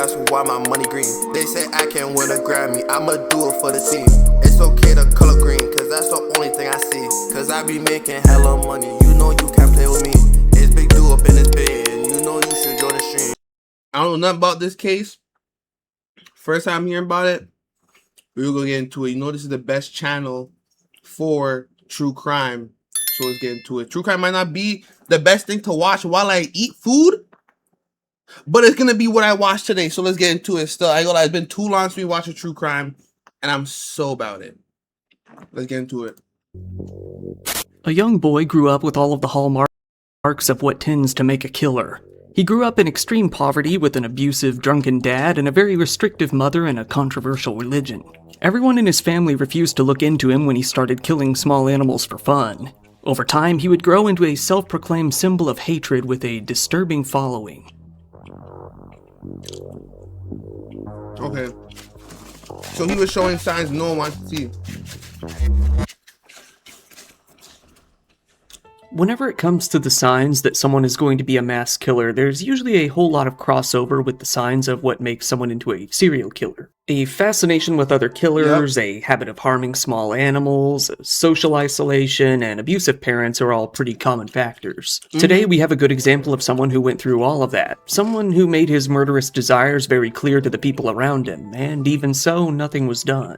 that's why my money green. They say I can't win a Grammy, I'ma do it for the team. It's okay to color green, cause that's the only thing I see. Cause I be making hella money, you know you can't play with me. It's Big Do up in this bed, and you know you should join the stream. I don't know nothing about this case. First time hearing about it, we're gonna get into it. You know this is the best channel for true crime, so let's get into it. True crime might not be the best thing to watch while I eat food, but it's gonna be what I watch today, so let's get into it. Still, I go like it's been too long since we watched a true crime, and I'm so about it. Let's get into it. A young boy grew up with all of the hallmarks of what tends to make a killer. He grew up in extreme poverty with an abusive, drunken dad and a very restrictive mother and a controversial religion. Everyone in his family refused to look into him when he started killing small animals for fun. Over time, he would grow into a self-proclaimed symbol of hatred with a disturbing following. Okay. So he was showing signs no one wants to see. Whenever it comes to the signs that someone is going to be a mass killer, there's usually a whole lot of crossover with the signs of what makes someone into a serial killer. A fascination with other killers, a habit of harming small animals, social isolation, and abusive parents are all pretty common factors. Today we have a good example of someone who went through all of that. Someone who made his murderous desires very clear to the people around him, and even so, nothing was done.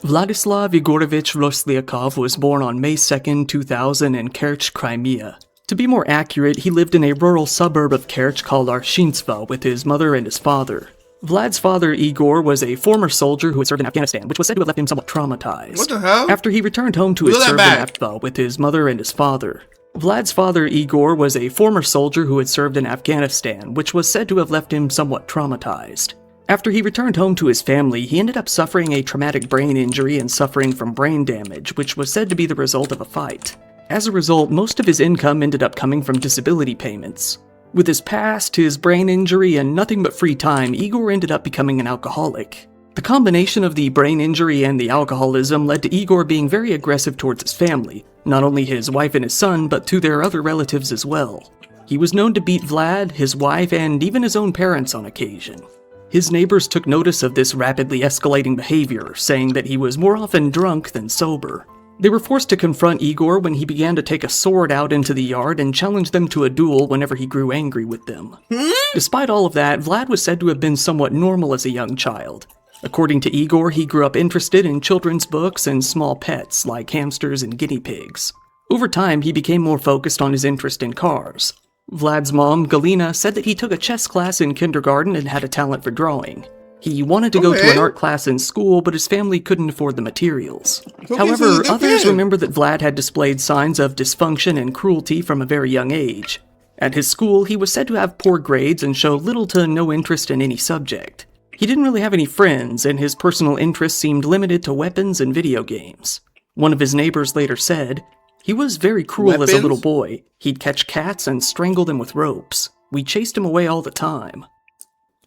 Vladislav Igorovich Roslyakov was born on May 2, 2000 in Kerch, Crimea. To be more accurate, he lived in a rural suburb of Kerch called Arshinsva with his mother and his father. Vlad's father, Igor, was a former soldier who had served in Afghanistan, which was said to have left him somewhat traumatized. What the hell? After he returned home to his service in Afghanistan with his mother and his father. Vlad's father, Igor, was a former soldier who had served in Afghanistan, which was said to have left him somewhat traumatized. After he returned home to his family, he ended up suffering a traumatic brain injury and suffering from brain damage, which was said to be the result of a fight. As a result, most of his income ended up coming from disability payments. With his past, his brain injury, and nothing but free time, Igor ended up becoming an alcoholic. The combination of the brain injury and the alcoholism led to Igor being very aggressive towards his family, not only his wife and his son, but to their other relatives as well. He was known to beat Vlad, his wife, and even his own parents on occasion. His neighbors took notice of this rapidly escalating behavior, saying that he was more often drunk than sober. They were forced to confront Igor when he began to take a sword out into the yard and challenge them to a duel whenever he grew angry with them. Despite all of that, Vlad was said to have been somewhat normal as a young child. According to Igor, he grew up interested in children's books and small pets like hamsters and guinea pigs. Over time, he became more focused on his interest in cars. Vlad's mom, Galina, said that he took a chess class in kindergarten and had a talent for drawing. He wanted to go to an art class in school, but his family couldn't afford the materials. However, others remember that Vlad had displayed signs of dysfunction and cruelty from a very young age. At his school, he was said to have poor grades and show little to no interest in any subject. He didn't really have any friends, and his personal interests seemed limited to weapons and video games. One of his neighbors later said, "He was very cruel as a little boy. He'd catch cats and strangle them with ropes. We chased him away all the time."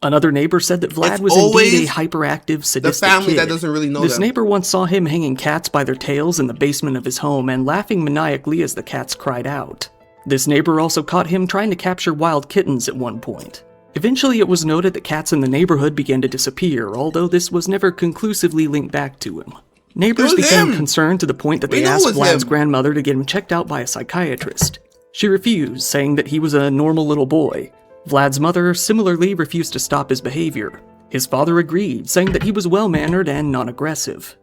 Another neighbor said that Vlad was indeed a hyperactive, sadistic kid. That doesn't really know This neighbor once saw him hanging cats by their tails in the basement of his home and laughing maniacally as the cats cried out. This neighbor also caught him trying to capture wild kittens at one point. Eventually, it was noted that cats in the neighborhood began to disappear, although this was never conclusively linked back to him. Neighbors became concerned to the point that they asked Vlad's grandmother to get him checked out by a psychiatrist. She refused, saying that he was a normal little boy. Vlad's mother similarly refused to stop his behavior. His father agreed, saying that he was well-mannered and non-aggressive.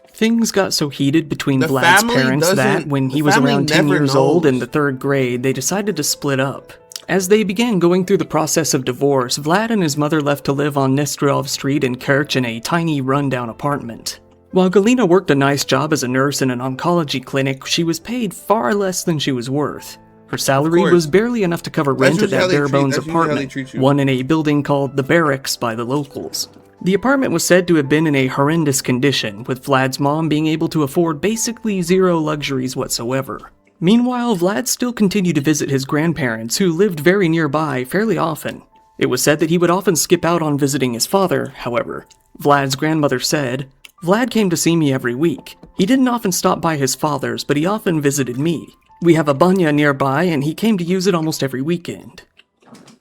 Things got so heated between Vlad's parents that, when he was around 10 years old in the 3rd grade, they decided to split up. As they began going through the process of divorce, Vlad and his mother left to live on Nesterov Street in Kerch in a tiny, rundown apartment. While Galina worked a nice job as a nurse in an oncology clinic, she was paid far less than she was worth. Her salary was barely enough to cover rent at that bare-bones apartment, one in a building called the Barracks by the locals. The apartment was said to have been in a horrendous condition, with Vlad's mom being able to afford basically zero luxuries whatsoever. Meanwhile, Vlad still continued to visit his grandparents, who lived very nearby fairly often. It was said that he would often skip out on visiting his father, however. Vlad's grandmother said, "Vlad came to see me every week. He didn't often stop by his father's, but he often visited me. We have a banya nearby, and he came to use it almost every weekend."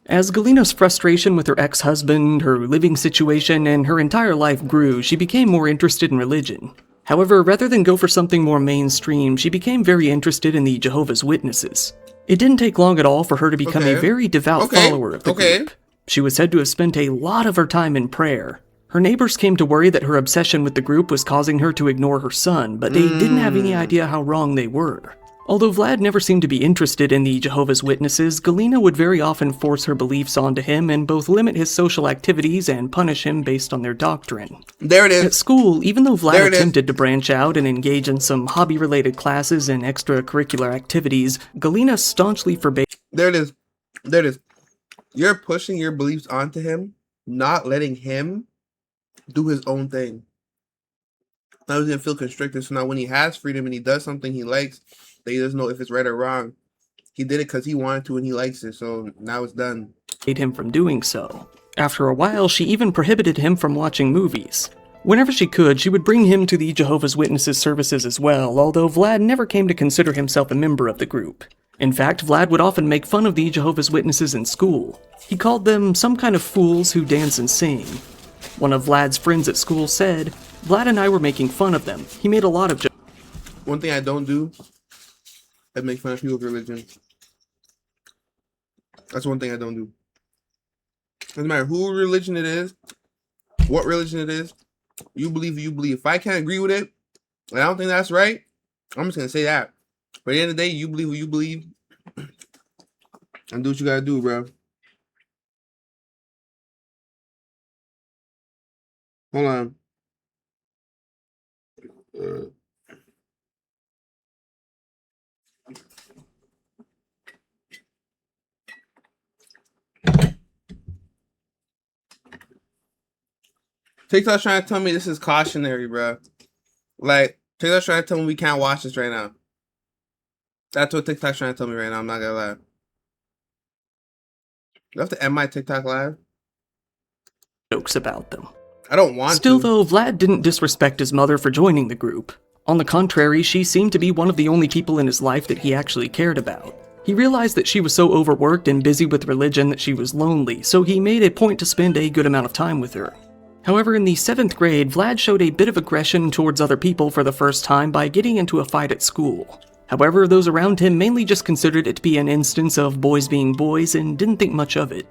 As Galina's frustration with her ex-husband, her living situation, and her entire life grew, she became more interested in religion. However, rather than go for something more mainstream, she became very interested in the Jehovah's Witnesses. It didn't take long at all for her to become a very devout follower of the group. She was said to have spent a lot of her time in prayer. Her neighbors came to worry that her obsession with the group was causing her to ignore her son, but they didn't have any idea how wrong they were. Although Vlad never seemed to be interested in the Jehovah's Witnesses, Galina would very often force her beliefs onto him and both limit his social activities and punish him based on their doctrine. There it is. At school, even though Vlad attempted to branch out and engage in some hobby-related classes and extracurricular activities, Galina staunchly forbade. There it is. There it is. You're pushing your beliefs onto him, not letting him do his own thing. Now he's going to feel constricted, so now when he has freedom and he does something he likes, that he doesn't know if it's right or wrong. He did it because he wanted to and he likes it, so now it's done. Him from doing so. After a while, she even prohibited him from watching movies. Whenever she could, she would bring him to the Jehovah's Witnesses services as well, although Vlad never came to consider himself a member of the group. In fact, Vlad would often make fun of the Jehovah's Witnesses in school. He called them some kind of fools who dance and sing. One of Vlad's friends at school said, "Vlad and I were making fun of them. He made a lot of jokes." One thing I don't do is make fun of people's religion. That's one thing I don't do. Doesn't matter who religion it is, what religion it is, you believe. If I can't agree with it, and I don't think that's right, I'm just going to say that. But at the end of the day, you believe what you believe, and do what you got to do, bro. Hold on. TikTok's trying to tell me this is cautionary, bro. Like, TikTok's trying to tell me we can't watch this right now. That's what TikTok's trying to tell me right now. I'm not gonna lie. Do I have to end my TikTok live? Jokes about them. I don't want to. Still, though, Vlad didn't disrespect his mother for joining the group. On the contrary, she seemed to be one of the only people in his life that he actually cared about. He realized that she was so overworked and busy with religion that she was lonely, so he made a point to spend a good amount of time with her. However, in the 7th grade, Vlad showed a bit of aggression towards other people for the first time by getting into a fight at school. However, those around him mainly just considered it to be an instance of boys being boys and didn't think much of it.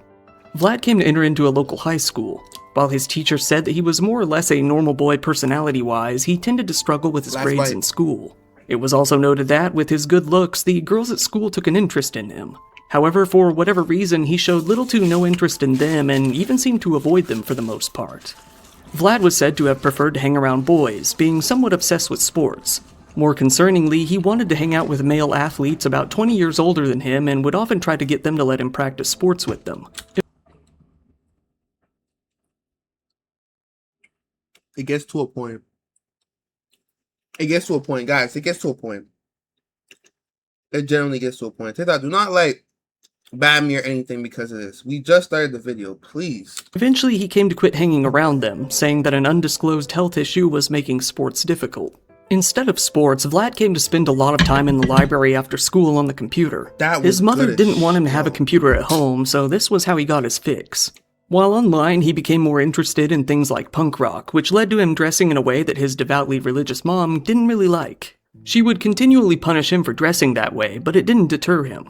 Vlad came to enter into a local high school. While his teacher said that he was more or less a normal boy personality-wise, he tended to struggle with his grades in school. It was also noted that, with his good looks, the girls at school took an interest in him. However, for whatever reason, he showed little to no interest in them and even seemed to avoid them for the most part. Vlad was said to have preferred to hang around boys, being somewhat obsessed with sports. More concerningly, he wanted to hang out with male athletes about 20 years older than him and would often try to get them to let him practice sports with them. It gets to a point. It gets to a point, guys. It gets to a point. It generally gets to a point. TikTok, do not, ban me or anything because of this. We just started the video, please. Eventually, he came to quit hanging around them, saying that an undisclosed health issue was making sports difficult. Instead of sports, Vlad came to spend a lot of time in the library after school on the computer. His mother didn't want him to have a computer at home, so this was how he got his fix. While online, he became more interested in things like punk rock, which led to him dressing in a way that his devoutly religious mom didn't really like. She would continually punish him for dressing that way, but it didn't deter him.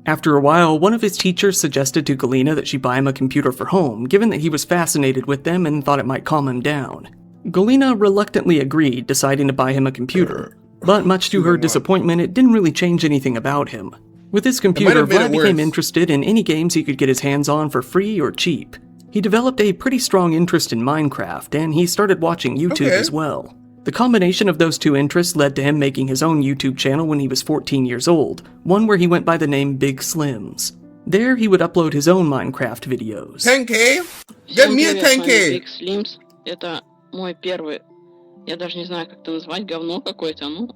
After a while, one of his teachers suggested to Galina that she buy him a computer for home, given that he was fascinated with them and thought it might calm him down. Galina reluctantly agreed, deciding to buy him a computer. But much to her disappointment, it didn't really change anything about him. With his computer, Vlad became interested in any games he could get his hands on for free or cheap. He developed a pretty strong interest in Minecraft, and he started watching YouTube as well. The combination of those two interests led to him making his own YouTube channel when he was 14 years old, one where he went by the name Big Slims. There, he would upload his own Minecraft videos. 10K? Get me a 10K! Big Slims. Это мой первый, я даже не знаю, как это назвать, говно какое-то, ну.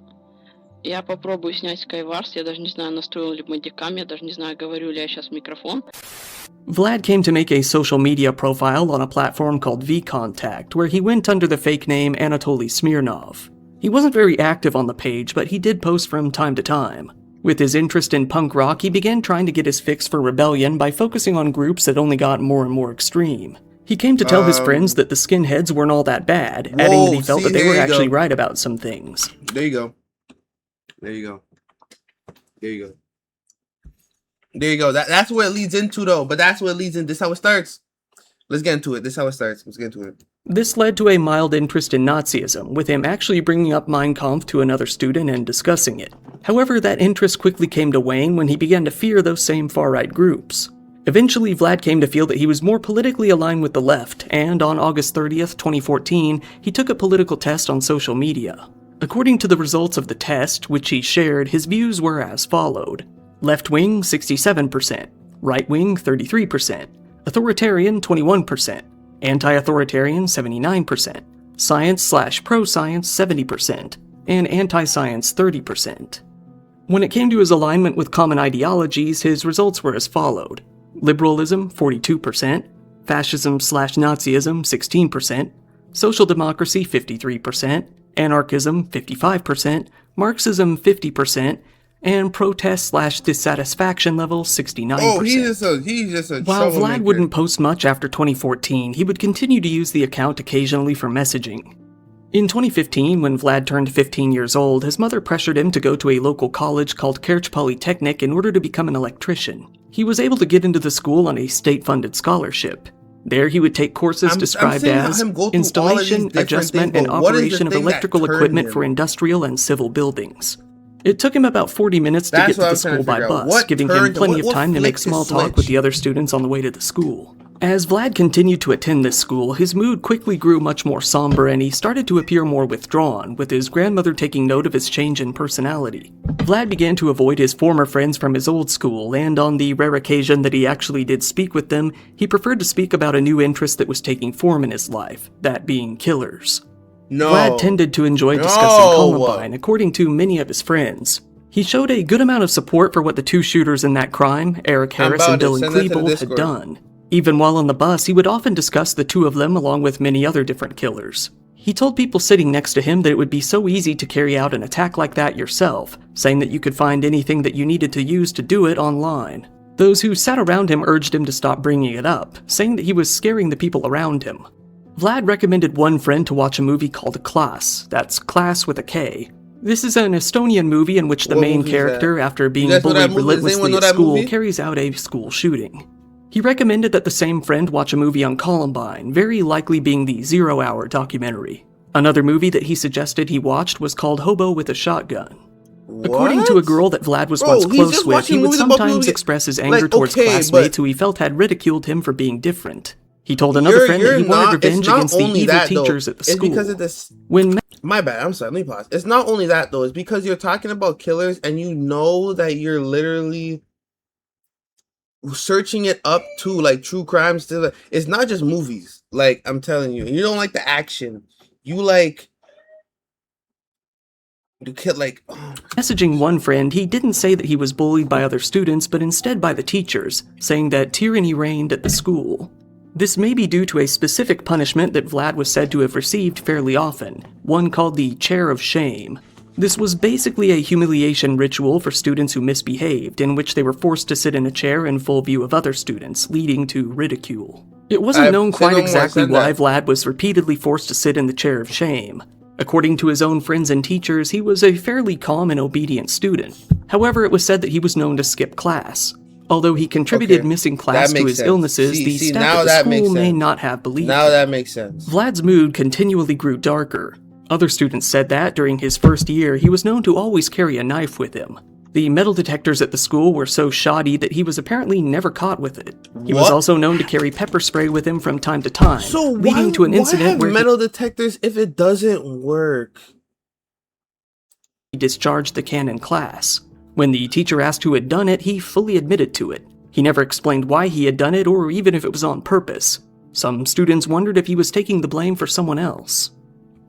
Я попробую снять Skywars, я даже не знаю, настроил ли модикам, я даже не знаю, говорю ли я сейчас в микрофон. Vlad came to make a social media profile on a platform called VKontact, where he went under the fake name Anatoly Smirnov. He wasn't very active on the page, but he did post from time to time. With his interest in punk rock, he began trying to get his fix for rebellion by focusing on groups that only got more and more extreme. He came to tell his friends that the skinheads weren't all that bad, adding that he felt that they were actually right about some things. There you go. There you go. There you go. There you go. That's where it leads into, though. But that's where it leads in. This is how it starts. Let's get into it. This is how it starts. Let's get into it. This led to a mild interest in Nazism, with him actually bringing up Mein Kampf to another student and discussing it. However, that interest quickly came to wane when he began to fear those same far-right groups. Eventually, Vlad came to feel that he was more politically aligned with the left, and on August 30th, 2014, he took a political test on social media. According to the results of the test, which he shared, his views were as followed. Left-wing, 67%. Right-wing, 33%. Authoritarian, 21%. Anti-authoritarian, 79%. Science/pro-science, 70%. And anti-science, 30%. When it came to his alignment with common ideologies, his results were as followed. Liberalism, 42%. Fascism/Nazism, 16%. Social democracy, 53%. Anarchism, 55%. Marxism, 50%. And protest/dissatisfaction level, 69%. Oh, he's just a While Vlad troublemaker. wouldn't post much after 2014, he would continue to use the account occasionally for messaging. In 2015, when Vlad turned 15 years old, his mother pressured him to go to a local college called Kerch Polytechnic in order to become an electrician. He was able to get into the school on a state-funded scholarship. There he would take courses described as installation, adjustment, and operation of electrical equipment for industrial and civil buildings. It took him about 40 minutes to get to the school by bus, giving him plenty of time to make small talk with the other students on the way to the school. As Vlad continued to attend this school, his mood quickly grew much more somber and he started to appear more withdrawn, with his grandmother taking note of his change in personality. Vlad began to avoid his former friends from his old school, and on the rare occasion that he actually did speak with them, he preferred to speak about a new interest that was taking form in his life, that being killers. Vlad tended to enjoy discussing Columbine, according to many of his friends. He showed a good amount of support for what the two shooters in that crime, Eric Harris and Dylan Klebold, had done. Even while on the bus, he would often discuss the two of them along with many other different killers. He told people sitting next to him that it would be so easy to carry out an attack like that yourself, saying that you could find anything that you needed to use to do it online. Those who sat around him urged him to stop bringing it up, saying that he was scaring the people around him. Vlad recommended one friend to watch a movie called Class, that's Class with a K. This is an Estonian movie in which the main character, after being bullied relentlessly at school, carries out a school shooting. He recommended that the same friend watch a movie on Columbine, very likely being the 0 Hour documentary. Another movie that he suggested he watched was called Hobo with a Shotgun. According to a girl that Vlad was once close with, he would sometimes express his anger towards classmates who he felt had ridiculed him for being different. He told another friend that he wanted revenge against the evil teachers at the school. It's because of this. When My bad, I'm sorry, let me pause. It's not only that, though. It's because you're talking about killers and you know that you're literally searching it up to, like, true crime still. It's not just movies. Like, I'm telling you. You don't like the action. You like... You kid, like... Oh. Messaging one friend, he didn't say that he was bullied by other students, but instead by the teachers, saying that tyranny reigned at the school. This may be due to a specific punishment that Vlad was said to have received fairly often, one called the Chair of Shame. This was basically a humiliation ritual for students who misbehaved, in which they were forced to sit in a chair in full view of other students, leading to ridicule. It wasn't known quite exactly why Vlad was repeatedly forced to sit in the Chair of Shame. According to his own friends and teachers, he was a fairly calm and obedient student. However, it was said that he was known to skip class. Although he contributed missing class to his illnesses, the staff at the school may not have believed him. Now that makes sense. Vlad's mood continually grew darker. Other students said that, during his first year, he was known to always carry a knife with him. The metal detectors at the school were so shoddy that he was apparently never caught with it. He was also known to carry pepper spray with him from time to time, leading to an incident where metal detectors if it doesn't work? He discharged the can in class. When the teacher asked who had done it, he fully admitted to it. He never explained why he had done it or even if it was on purpose. Some students wondered if he was taking the blame for someone else.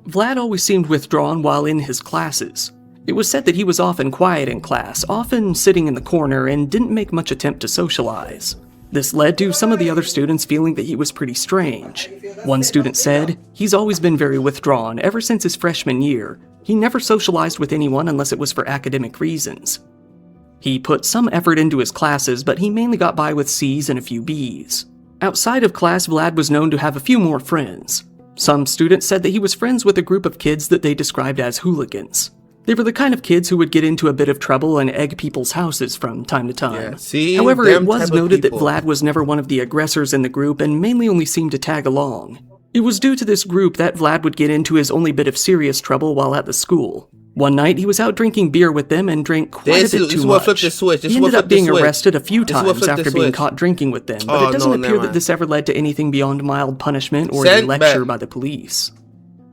Vlad always seemed withdrawn while in his classes. It was said that he was often quiet in class, often sitting in the corner, and didn't make much attempt to socialize. This led to some of the other students feeling that he was pretty strange. One student said, "He's always been very withdrawn ever since his freshman year. He never socialized with anyone unless it was for academic reasons." He put some effort into his classes, but he mainly got by with C's and a few B's. Outside of class, Vlad was known to have a few more friends. Some students said that he was friends with a group of kids that they described as hooligans. They were the kind of kids who would get into a bit of trouble and egg people's houses from time to time. Yeah, see, however, it them was type of noted that people. Vlad was never one of the aggressors in the group and mainly only seemed to tag along. It was due to this group that Vlad would get into his only bit of serious trouble while at the school. One night, he was out drinking beer with them and drank quite a bit too much. He ended up being arrested a few times after being caught drinking with them, but it doesn't appear that this ever led to anything beyond mild punishment or a lecture by the police.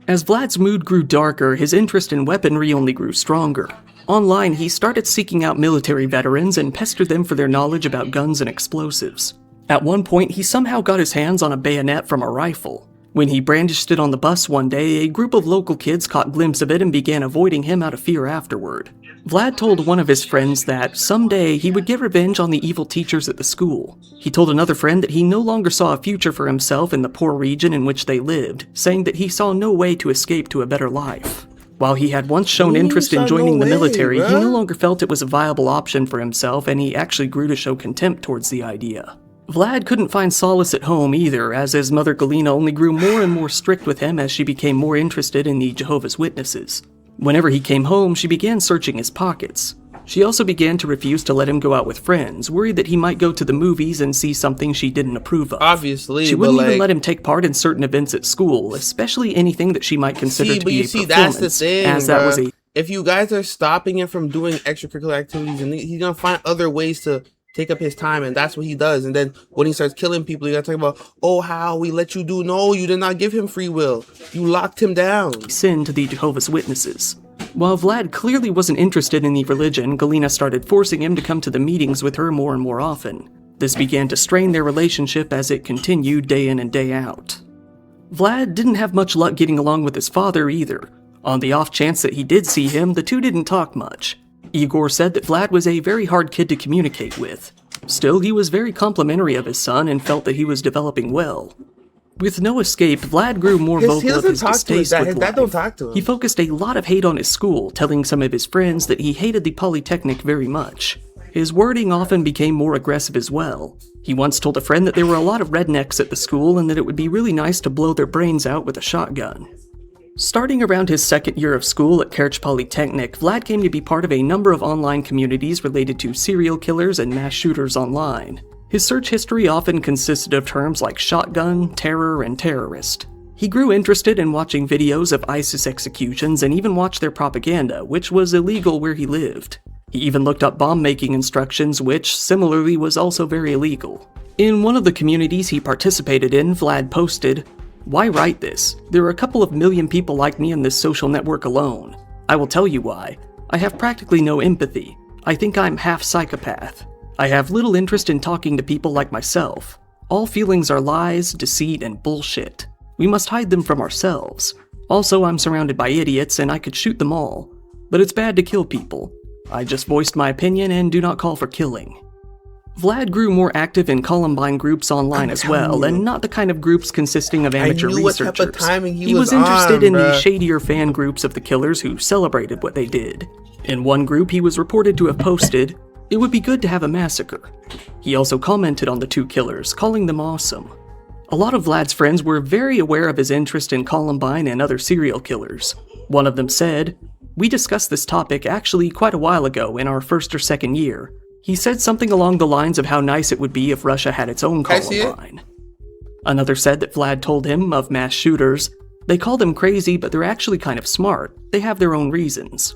As Vlad's mood grew darker, his interest in weaponry only grew stronger. Online, he started seeking out military veterans and pestered them for their knowledge about guns and explosives. At one point, he somehow got his hands on a bayonet from a rifle. When he brandished it on the bus one day, a group of local kids caught a glimpse of it and began avoiding him out of fear afterward. Vlad told one of his friends that someday he would get revenge on the evil teachers at the school. He told another friend that he no longer saw a future for himself in the poor region in which they lived, saying that he saw no way to escape to a better life. While he had once shown interest in joining the military, he no longer felt it was a viable option for himself, and he actually grew to show contempt towards the idea. Vlad couldn't find solace at home either, as his mother Galina only grew more and more strict with him as she became more interested in the Jehovah's Witnesses. Whenever he came home, she began searching his pockets. She also began to refuse to let him go out with friends, worried that he might go to the movies and see something she didn't approve of. Obviously, she wouldn't even let him take part in certain events at school, especially anything that she might consider to be a performance, that's the thing, as that was a... If you guys are stopping him from doing extracurricular activities, and he's gonna find other ways to take up his time, and that's what he does. And then when he starts killing people, you gotta talk about, oh, how we let you do. No, you did not give him free will. You locked him down. Sin to the Jehovah's Witnesses. While Vlad clearly wasn't interested in the religion, Galina started forcing him to come to the meetings with her more and more often. This began to strain their relationship as it continued day in and day out. Vlad didn't have much luck getting along with his father either. On the off chance that he did see him, the two didn't talk much. Igor said that Vlad was a very hard kid to communicate with. Still, he was very complimentary of his son and felt that he was developing well. With no escape, Vlad grew more vocal of his distaste with life. Don't talk to him. He focused a lot of hate on his school, telling some of his friends that he hated the Polytechnic very much. His wording often became more aggressive as well. He once told a friend that there were a lot of rednecks at the school and that it would be really nice to blow their brains out with a shotgun. Starting around his second year of school at Kerch Polytechnic, Vlad came to be part of a number of online communities related to serial killers and mass shooters online. His search history often consisted of terms like shotgun, terror, and terrorist. He grew interested in watching videos of ISIS executions and even watched their propaganda, which was illegal where he lived. He even looked up bomb-making instructions, which, similarly, was also very illegal. In one of the communities he participated in, Vlad posted, "Why write this? There are a couple of million people like me in this social network alone. I will tell you why. I have practically no empathy. I think I'm half psychopath. I have little interest in talking to people like myself. All feelings are lies, deceit, and bullshit. We must hide them from ourselves. Also, I'm surrounded by idiots and I could shoot them all. But it's bad to kill people. I just voiced my opinion and do not call for killing." Vlad grew more active in Columbine groups online as well, and not the kind of groups consisting of amateur researchers. He was interested in the shadier fan groups of the killers who celebrated what they did. In one group, he was reported to have posted, "It would be good to have a massacre." He also commented on the two killers, calling them awesome. A lot of Vlad's friends were very aware of his interest in Columbine and other serial killers. One of them said, "We discussed this topic actually quite a while ago in our first or second year. He said something along the lines of how nice it would be if Russia had its own Columbine." Another said that Vlad told him of mass shooters. "They call them crazy, but they're actually kind of smart. They have their own reasons."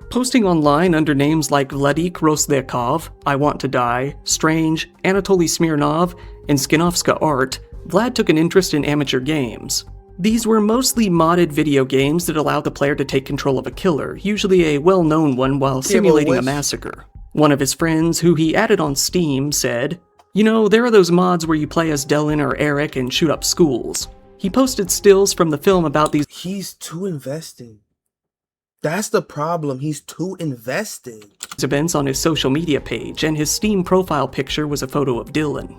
Posting online under names like Vladik Roslyakov, I Want to Die, Strange, Anatoly Smirnov, and Skinovska Art, Vlad took an interest in amateur games. These were mostly modded video games that allowed the player to take control of a killer, usually a well-known one, while simulating a massacre. One of his friends, who he added on Steam, said, "You know, there are those mods where you play as Dylan or Eric and shoot up schools." He posted stills from the film about these. He's too invested. That's the problem. He's too invested. Events on his social media page, and his Steam profile picture was a photo of Dylan.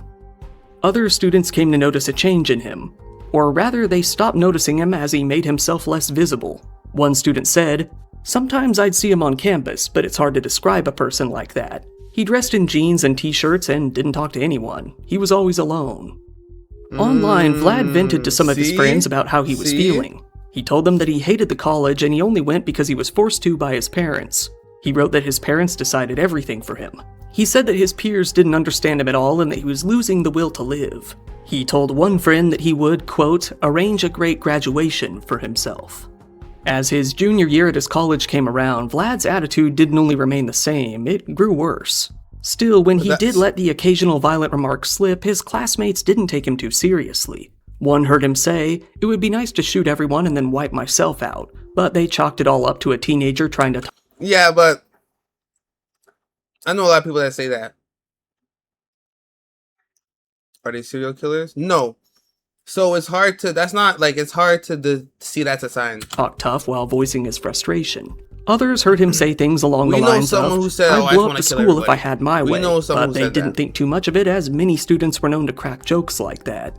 Other students came to notice a change in him. Or rather, they stopped noticing him as he made himself less visible. One student said, Sometimes I'd see him on campus, but it's hard to describe a person like that. He dressed in jeans and t-shirts and didn't talk to anyone. He was always alone. Online, Vlad vented to some of his friends about how he was feeling. He told them that he hated the college and he only went because he was forced to by his parents. He wrote that his parents decided everything for him. He said that his peers didn't understand him at all and that he was losing the will to live. He told one friend that he would, quote, arrange a great graduation for himself. As his junior year at his college came around, Vlad's attitude didn't only remain the same, it grew worse. Still, when he did let the occasional violent remark slip, his classmates didn't take him too seriously. One heard him say, "It would be nice to shoot everyone and then wipe myself out," but they chalked it all up to a teenager trying to Yeah, but I know a lot of people that say that. Are they serial killers? No. So it's hard to, that's not, like, it's hard to see that's a sign. talk tough while voicing his frustration. Others heard him say things along the lines of, who said, "I'd blow up the school if I had my way," but they didn't that. think too much of it as many students were known to crack jokes like that.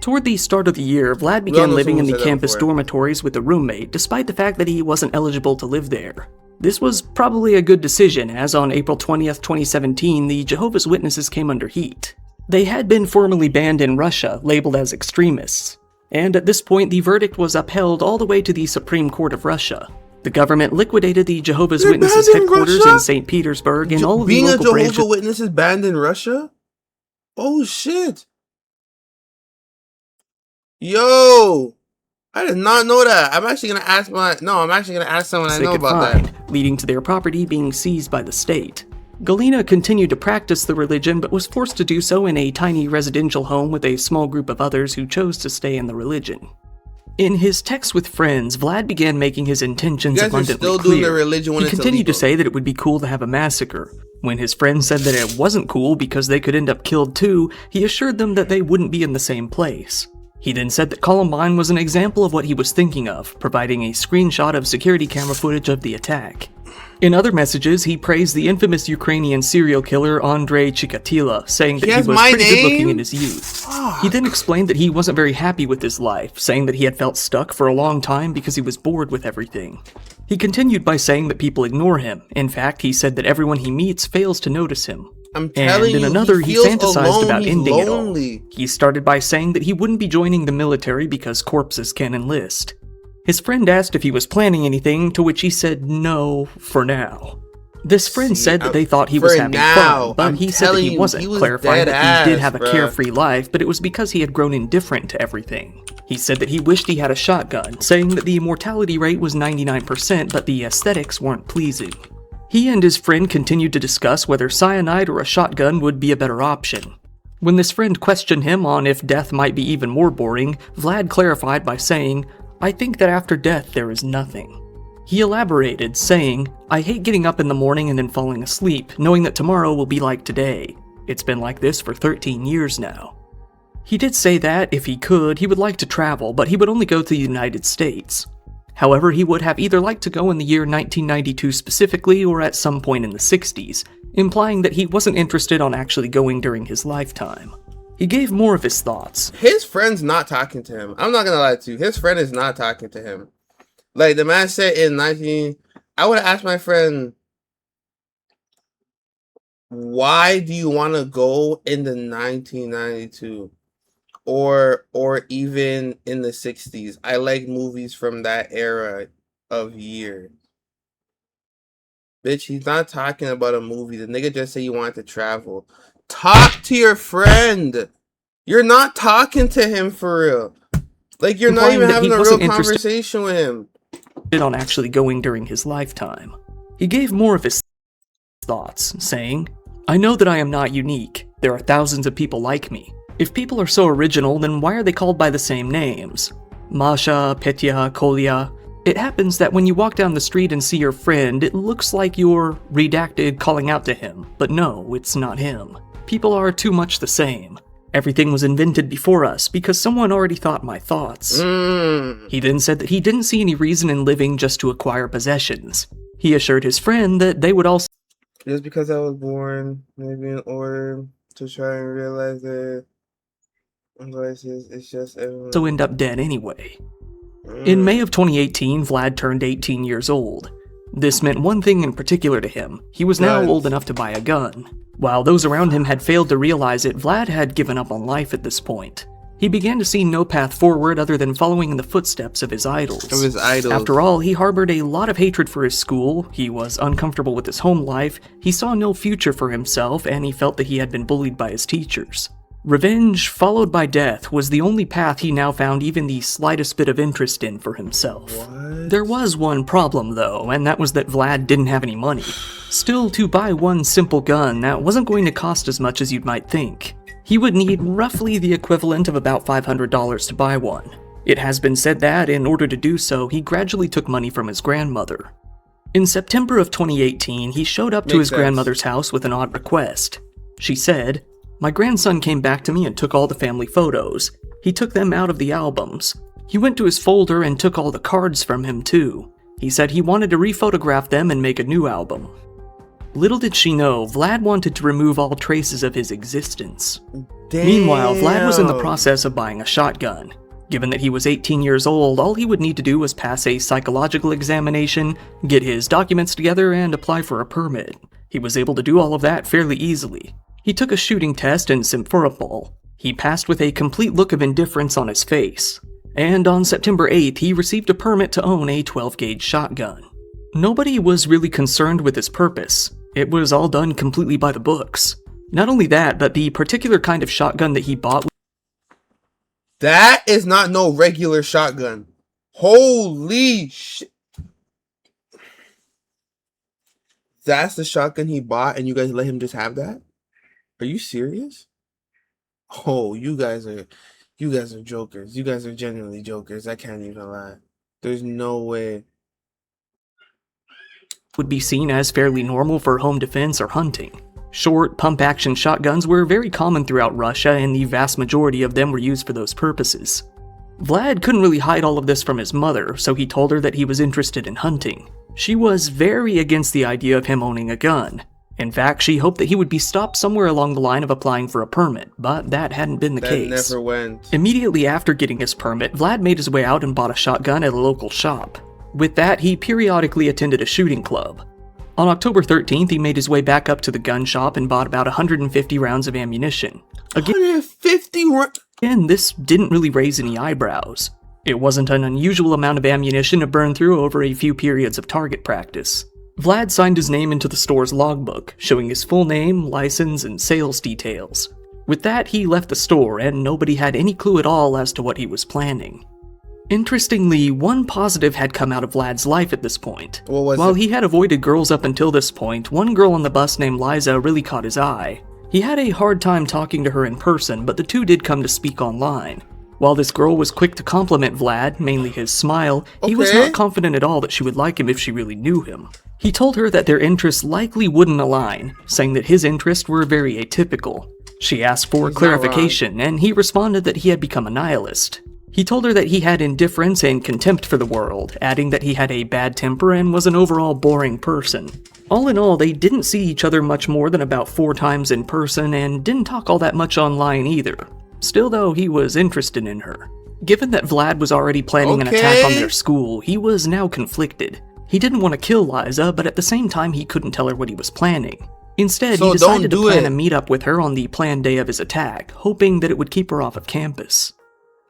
Toward the start of the year, Vlad began living in the campus dormitories with a roommate, despite the fact that he wasn't eligible to live there. This was probably a good decision, as on April 20th, 2017, the Jehovah's Witnesses came under heat. They had been formally banned in Russia, labeled as extremists. And at this point, the verdict was upheld all the way to the Supreme Court of Russia. The government liquidated the Jehovah's Witnesses headquarters in St. Petersburg and all of the local branches. Being a Jehovah's Witness is banned in Russia? Oh shit. Yo! I did not know that. I'm actually gonna ask someone I know about that. Leading to their property being seized by the state. Galina continued to practice the religion, but was forced to do so in a tiny residential home with a small group of others who chose to stay in the religion. In his texts with friends, Vlad began making his intentions abundantly clear. He continued to say that it would be cool to have a massacre. When his friends said that it wasn't cool because they could end up killed too, he assured them that they wouldn't be in the same place. He then said that Columbine was an example of what he was thinking of, providing a screenshot of security camera footage of the attack. In other messages, he praised the infamous Ukrainian serial killer Andrei Chikatilo, saying that he was pretty good-looking in his youth. He then explained that he wasn't very happy with his life, saying that he had felt stuck for a long time because he was bored with everything. He continued by saying that people ignore him. In fact, he said that everyone he meets fails to notice him. I'm telling you, and in another, he fantasized alone, about ending lonely. it all. He started by saying that he wouldn't be joining the military because corpses can enlist. His friend asked if he was planning anything, to which he said no, for now. This friend said that they thought he was having fun, but he said that he wasn't, clarifying that he did have a carefree life, but it was because he had grown indifferent to everything. He said that he wished he had a shotgun, saying that the mortality rate was 99%, but the aesthetics weren't pleasing. He and his friend continued to discuss whether cyanide or a shotgun would be a better option. When this friend questioned him on if death might be even more boring, Vlad clarified by saying, "I think that after death there is nothing." He elaborated, saying, "I hate getting up in the morning and then falling asleep, knowing that tomorrow will be like today. It's been like this for 13 years now." He did say that, if he could, he would like to travel, but he would only go to the United States. However, he would have either liked to go in the year 1992 specifically or at some point in the 60s, implying that he wasn't interested on actually going during his lifetime. He gave more of his thoughts. His friend's not talking to him. I'm not gonna lie to you. His friend is not talking to him. Like, the man said I would have asked my friend, why do you want to go in the 1992? Or even in the 60s. I like movies from that era of years. Bitch, he's not talking about a movie. The nigga just said you wanted to travel. Talk to your friend. You're not talking to him for real. Like, you're not even having a real conversation with him. On actually going during his lifetime. He gave more of his thoughts, saying, "I know that I am not unique. There are thousands of people like me. If people are so original, then why are they called by the same names? Masha, Petya, Kolya. It happens that when you walk down the street and see your friend, it looks like you're redacted calling out to him, but no, it's not him. People are too much the same. Everything was invented before us because someone already thought my thoughts." He then said that he didn't see any reason in living just to acquire possessions. He assured his friend that they would also just because I was born, maybe in order to try and realize that it's just everyone. So end up dead anyway. In May of 2018, Vlad turned 18 years old. This meant one thing in particular to him. He was now Guns. old enough to buy a gun. While those around him had failed to realize it, Vlad had given up on life at this point. He began to see no path forward other than following in the footsteps of his idols. After all, he harbored a lot of hatred for his school, he was uncomfortable with his home life, he saw no future for himself, and he felt that he had been bullied by his teachers. Revenge, followed by death, was the only path he now found even the slightest bit of interest in for himself. What? There was one problem, though, and that was that Vlad didn't have any money. Still, to buy one simple gun, that wasn't going to cost as much as you'd might think. He would need roughly the equivalent of about $500 to buy one. It has been said that, in order to do so, he gradually took money from his grandmother. In September of 2018, he showed up to his grandmother's house with an odd request. She said, "My grandson came back to me and took all the family photos. He took them out of the albums. He went to his folder and took all the cards from him too. He said he wanted to rephotograph them and make a new album." Little did she know, Vlad wanted to remove all traces of his existence. Damn. Meanwhile, Vlad was in the process of buying a shotgun. Given that he was 18 years old, all he would need to do was pass a psychological examination, get his documents together, and apply for a permit. He was able to do all of that fairly easily. He took a shooting test in Simferopol. He passed with a complete look of indifference on his face. And on September 8th, he received a permit to own a 12-gauge shotgun. Nobody was really concerned with his purpose. It was all done completely by the books. Not only that, but the particular kind of shotgun that he bought... That is not no regular shotgun. Holy shit. That's the shotgun he bought and you guys let him just have that? Are you serious? Oh, you guys are jokers. You guys are genuinely jokers. I can't even lie. There's no way. Would be seen as fairly normal for home defense or hunting. Short, pump-action shotguns were very common throughout Russia, and the vast majority of them were used for those purposes. Vlad couldn't really hide all of this from his mother, so he told her that he was interested in hunting. She was very against the idea of him owning a gun. In fact, she hoped that he would be stopped somewhere along the line of applying for a permit, but that hadn't been the case. That never went. Immediately after getting his permit, Vlad made his way out and bought a shotgun at a local shop. With that, he periodically attended a shooting club. On October 13th, he made his way back up to the gun shop and bought about 150 rounds of ammunition. 150 rounds? Again, this didn't really raise any eyebrows. It wasn't an unusual amount of ammunition to burn through over a few periods of target practice. Vlad signed his name into the store's logbook, showing his full name, license, and sales details. With that, he left the store, and nobody had any clue at all as to what he was planning. Interestingly, one positive had come out of Vlad's life at this point. What was While it? he had avoided girls up until this point, one girl on the bus named Liza really caught his eye. He had a hard time talking to her in person, but the two did come to speak online. While this girl was quick to compliment Vlad, mainly his smile, he was not confident at all that she would like him if she really knew him. He told her that their interests likely wouldn't align, saying that his interests were very atypical. She asked for clarification, and he responded that he had become a nihilist. He told her that he had indifference and contempt for the world, adding that he had a bad temper and was an overall boring person. All in all, they didn't see each other much more than about 4 times in person and didn't talk all that much online either. Still though, he was interested in her. Given that Vlad was already planning an attack on their school, he was now conflicted. He didn't want to kill Liza, but at the same time he couldn't tell her what he was planning. Instead, he decided to plan a meetup with her on the planned day of his attack, hoping that it would keep her off of campus.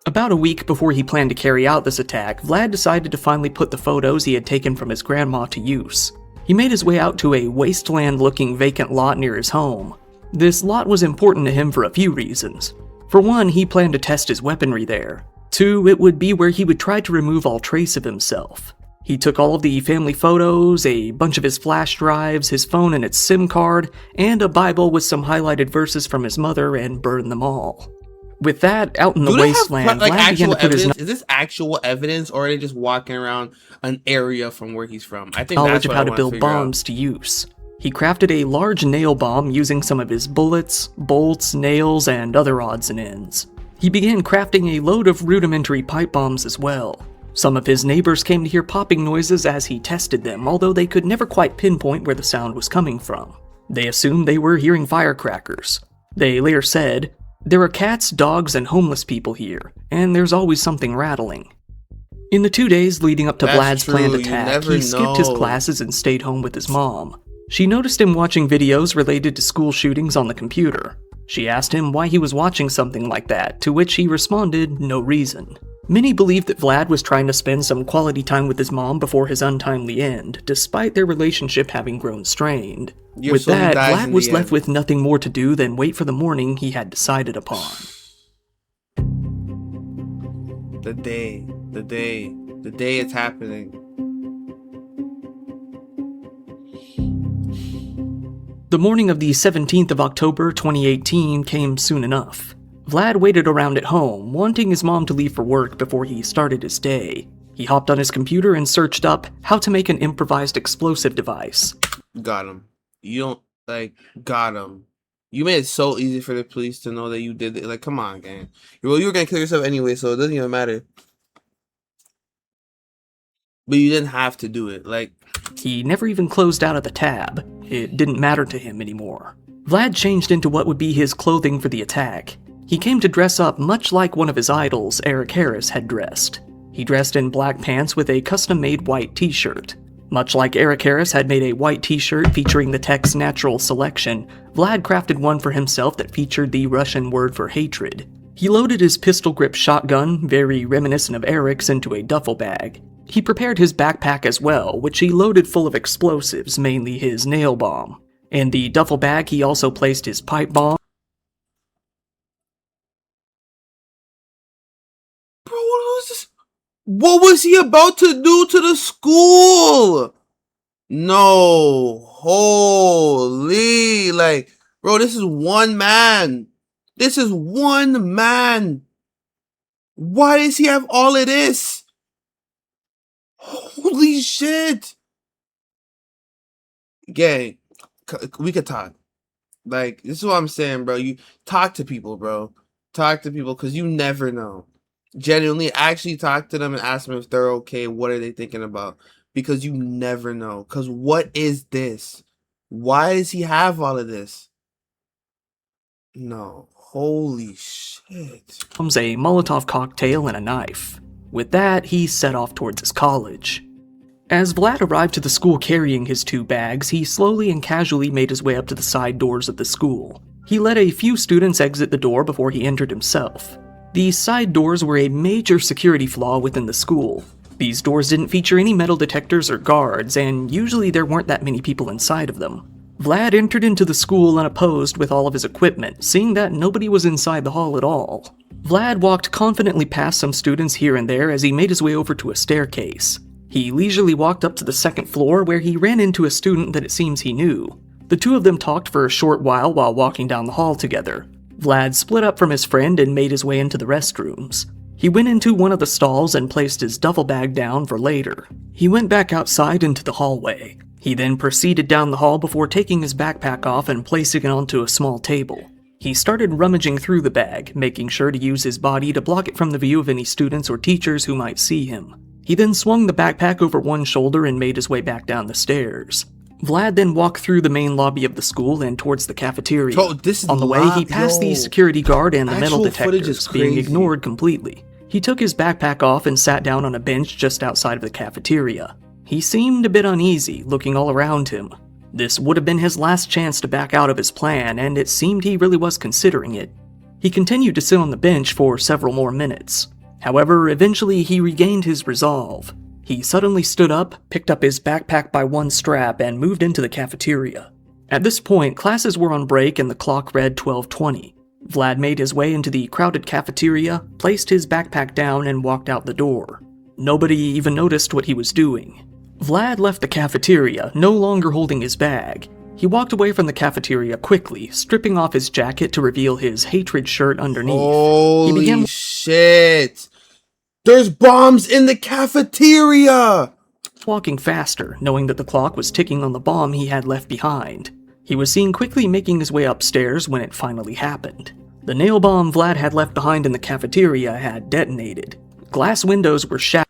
About a week before he planned to carry out this attack, Vlad decided to finally put the photos he had taken from his grandma to use. He made his way out to a wasteland-looking vacant lot near his home. This lot was important to him for a few reasons. For one, he planned to test his weaponry there. 2, it would be where he would try to remove all trace of himself. He took all of the family photos, a bunch of his flash drives, his phone and its SIM card, and a Bible with some highlighted verses from his mother and burned them all. With that, out in the wasteland, Vlad began to put his Is this actual evidence, or are they just walking around an area from where he's from? I think knowledge that's of what how I to wanna build figure out. bombs to use. He crafted a large nail bomb using some of his bullets, bolts, nails, and other odds and ends. He began crafting a load of rudimentary pipe bombs as well. Some of his neighbors came to hear popping noises as he tested them, although they could never quite pinpoint where the sound was coming from. They assumed they were hearing firecrackers. They later said, "There are cats, dogs, and homeless people here, and there's always something rattling." In the 2 days leading up to That's Vlad's planned true, you attack, never he skipped his know. classes and stayed home with his mom. She noticed him watching videos related to school shootings on the computer. She asked him why he was watching something like that, to which he responded, no reason. Many believe that Vlad was trying to spend some quality time with his mom before his untimely end, despite their relationship having grown strained. With So he that, dies Vlad in was the left end. with nothing more to do than wait for the morning he had decided upon. The day it's happening. The morning of the 17th of October 2018 came soon enough. Vlad waited around at home, wanting his mom to leave for work before he started his day. He hopped on his computer and searched up how to make an improvised explosive device. Got him. You don't, got him. You made it so easy for the police to know that you did it. Like, come on, gang. Well, you were gonna kill yourself anyway, so it doesn't even matter. But you didn't have to do it. Like, he never even closed out of the tab. It didn't matter to him anymore. Vlad changed into what would be his clothing for the attack. He came to dress up much like one of his idols, Eric Harris, had dressed. He dressed in black pants with a custom-made white t-shirt. Much like Eric Harris had made a white t-shirt featuring the text natural selection, Vlad crafted one for himself that featured the Russian word for hatred. He loaded his pistol-grip shotgun, very reminiscent of Eric's, into a duffel bag. He prepared his backpack as well, which he loaded full of explosives, mainly his nail bomb. In the duffel bag, he also placed his pipe bomb. bro, what was this? What was he about to do to the school? No, holy, bro, this is one man. This is one man. Why does he have all of this? Holy shit. Gang, we could talk. This is what I'm saying, bro. You talk to people, bro. Talk to people, because you never know. Genuinely, actually talk to them and ask them if they're okay. What are they thinking about? Because you never know. Because what is this? Why does he have all of this? No. Holy shit. A Molotov cocktail and a knife. With that, he set off towards his college. As Vlad arrived to the school carrying his 2 bags, he slowly and casually made his way up to the side doors of the school. He let a few students exit the door before he entered himself. These side doors were a major security flaw within the school. These doors didn't feature any metal detectors or guards, and usually there weren't that many people inside of them. Vlad entered into the school unopposed with all of his equipment, seeing that nobody was inside the hall at all. Vlad walked confidently past some students here and there as he made his way over to a staircase. He leisurely walked up to the 2nd floor where he ran into a student that it seems he knew. The 2 of them talked for a short while walking down the hall together. Vlad split up from his friend and made his way into the restrooms. He went into one of the stalls and placed his duffel bag down for later. He went back outside into the hallway. He then proceeded down the hall before taking his backpack off and placing it onto a small table. He started rummaging through the bag, making sure to use his body to block it from the view of any students or teachers who might see him. He then swung the backpack over one shoulder and made his way back down the stairs. Vlad then walked through the main lobby of the school and towards the cafeteria. On the way, he passed the security guard and the metal detectors, being ignored completely. He took his backpack off and sat down on a bench just outside of the cafeteria. He seemed a bit uneasy, looking all around him. This would have been his last chance to back out of his plan, and it seemed he really was considering it. He continued to sit on the bench for several more minutes. However, eventually he regained his resolve. He suddenly stood up, picked up his backpack by one strap, and moved into the cafeteria. At this point, classes were on break and the clock read 12:20. Vlad made his way into the crowded cafeteria, placed his backpack down, and walked out the door. Nobody even noticed what he was doing. Vlad left the cafeteria, no longer holding his bag. He walked away from the cafeteria quickly, stripping off his jacket to reveal his hatred shirt underneath. Holy shit! There's bombs in the cafeteria! Walking faster, knowing that the clock was ticking on the bomb he had left behind. He was seen quickly making his way upstairs when it finally happened. The nail bomb Vlad had left behind in the cafeteria had detonated. Glass windows were shattered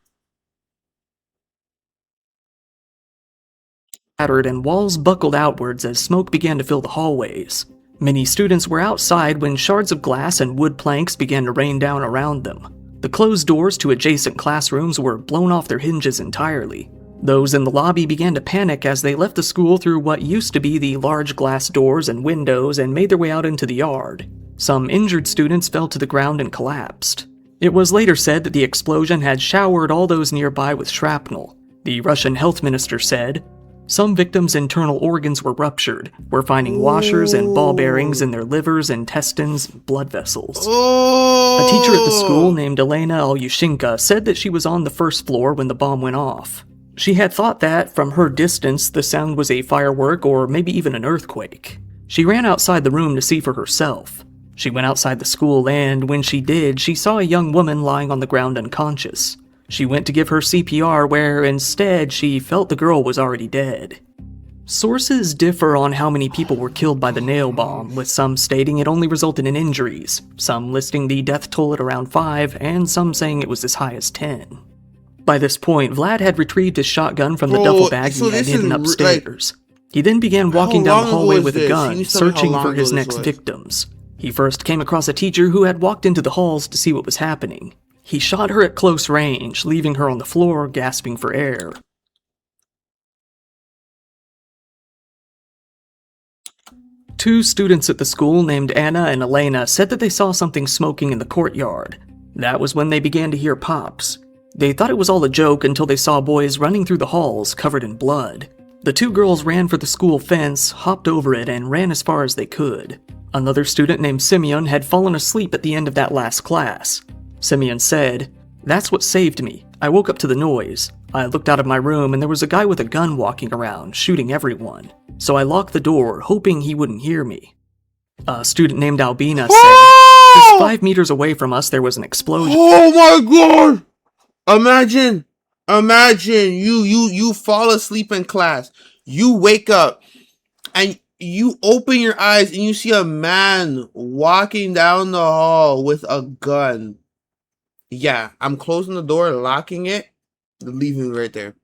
and walls buckled outwards as smoke began to fill the hallways. Many students were outside when shards of glass and wood planks began to rain down around them. The closed doors to adjacent classrooms were blown off their hinges entirely. Those in the lobby began to panic as they left the school through what used to be the large glass doors and windows and made their way out into the yard. Some injured students fell to the ground and collapsed. It was later said that the explosion had showered all those nearby with shrapnel. The Russian health minister said, "Some victims' internal organs were ruptured. We're finding washers and ball bearings in their livers, intestines, and blood vessels." A teacher at the school named Elena Alyushenko said that she was on the first floor when the bomb went off. She had thought that, from her distance, the sound was a firework or maybe even an earthquake. She ran outside the room to see for herself. She went outside the school and, when she did, she saw a young woman lying on the ground unconscious. She went to give her CPR where, instead, she felt the girl was already dead. Sources differ on how many people were killed by the nail bomb, with some stating it only resulted in injuries, some listing the death toll at around 5, and some saying it was as high as 10. By this point, Vlad had retrieved his shotgun from the duffel bag he had hidden upstairs. He then began walking down the hallway with a gun, searching for his next victims. He first came across a teacher who had walked into the halls to see what was happening. He shot her at close range, leaving her on the floor, gasping for air. Two students at the school named Anna and Elena said that they saw something smoking in the courtyard. That was when they began to hear pops. They thought it was all a joke until they saw boys running through the halls covered in blood. The two girls ran for the school fence, hopped over it, and ran as far as they could. Another student named Simeon had fallen asleep at the end of that last class. Simeon said, "That's what saved me. I woke up to the noise. I looked out of my room and there was a guy with a gun walking around, shooting everyone. So I locked the door, hoping he wouldn't hear me." A student named Albina said, "Just 5 meters away from us there was an explosion." Oh my god! Imagine you fall asleep in class. You wake up and you open your eyes and you see a man walking down the hall with a gun. Yeah, I'm closing the door, locking it, leaving it right there.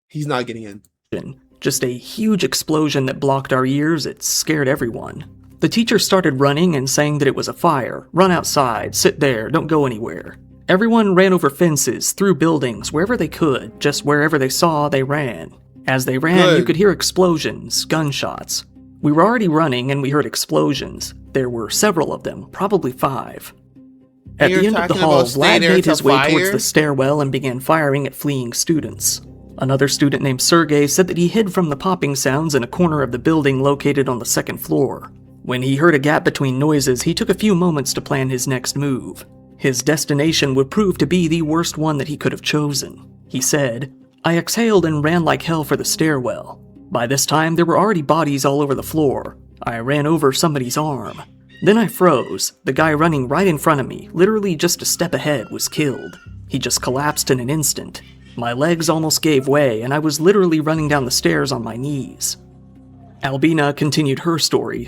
He's not getting in. Just a huge explosion that blocked our ears. It scared everyone. The teacher started running and saying that it was a fire. Run outside, sit there, don't go anywhere. Everyone ran over fences, through buildings, wherever they could. Just wherever they saw, they ran. As they ran, you could hear explosions, gunshots. We were already running and we heard explosions. There were several of them, probably 5. At the end of the hall, Vlad made his way towards the stairwell and began firing at fleeing students. Another student named Sergey said that he hid from the popping sounds in a corner of the building located on the 2nd floor. When he heard a gap between noises, he took a few moments to plan his next move. His destination would prove to be the worst one that he could have chosen. He said, "I exhaled and ran like hell for the stairwell. By this time, there were already bodies all over the floor. I ran over somebody's arm. Then I froze. The guy running right in front of me, literally just a step ahead, was killed. He just collapsed in an instant. My legs almost gave way, and I was literally running down the stairs on my knees." Albina continued her story,